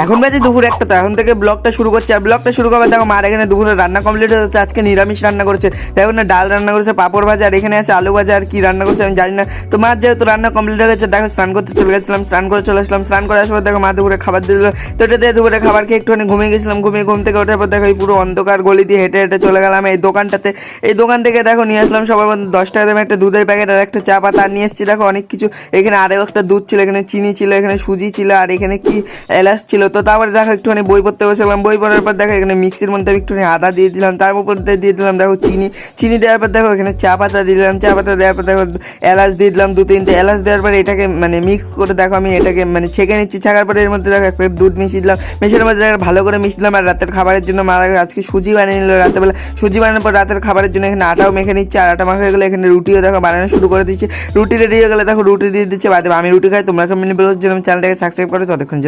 এখন বাজে দুপুর একটা, তো এখন থেকে ব্লগটা শুরু করছে। আর ব্লগটা শুরু করবে দেখো মার এখানে দুপুরে রান্না কমপ্লিট হচ্ছে। আজকে নিরামিষ রান্না করেছে, দেখো না ডাল রান্না করেছে, পাঁপড় ভাজা, আর এখানে আছে আলু ভাজা। আর কি রান্না করছে আমি জানি না। তো মার যেহেতু রান্না কমপ্লিট হয়ে গেছে, দেখো স্নান করতে চলে গেছিলাম, স্নান করে চলে আসলাম। স্নান করে আসার পর দেখো মা দুপুরে খাবার দিয়ে দিল। তো এটা দিয়ে দুপুরে খাবার খেয়ে একটুখানি ঘুমিয়ে গেছিলাম। ঘুম থেকে ওঠার পর দেখো এই পুরো অন্ধকার গলি দিয়ে হেঁটে হেঁটে চলে গেলাম এই দোকানটাতে। এই দোকান থেকে দেখো নিয়ে আসলাম সবার মধ্যে 10 টাকা দামে একটা দুধের প্যাকেট আর একটা চা পাতা। আর নিয়ে এসেছি দেখো অনেক কিছু। এখানে আরও একটা দুধ ছিল, এখানে চিনি ছিল, এখানে সুজি ছিল, আর এখানে কি এলাচ ছিল। তো তারপরে দেখো একটুখানি বই পড়তে বসেছিলাম। বই পড়ার পর দেখো এখানে মিক্সির মধ্যে একটুখানি আদা দিয়ে দিলাম, তার উপর দিয়ে দিলাম দেখো চিনি দেওয়ার পর দেখো এখানে চা পাতা দিয়ে দিলাম। চা পাতা দেওয়ার পর দেখো এলাচ দিয়ে দিলাম 2-3টে। এলাচ দেওয়ার পরে এটাকে মানে মিক্স করে দেখো আমি এটাকে মানে ছেঁকে নিচ্ছি। ছাকার পরে এর মধ্যে দেখো এক প্লেট দুধ মিশিয়ে দিলাম। মেশানোর মধ্যে ভালো করে মিশিয়ে দিলাম। আর রাতের খাবারের জন্য মা আজকে সুজি বানিয়ে নিল রাতেরবেলা। সুজি বানানোর পর রাতের খাবারের জন্য এখানে আটাও মেখে নিচ্ছে। আর আটা মাখা হয়ে গেলে এখানে রুটিও দেখো বানানো শুরু করে দিচ্ছে। রুটি রেডি হয়ে গেলে দেখো রুটি দিয়ে দিচ্ছে। বাদে আমি রুটি খাই, তোমরা কমেন্ট বলার জন্য চ্যানেলটাকে সাবস্ক্রাইব করো। ততক্ষণ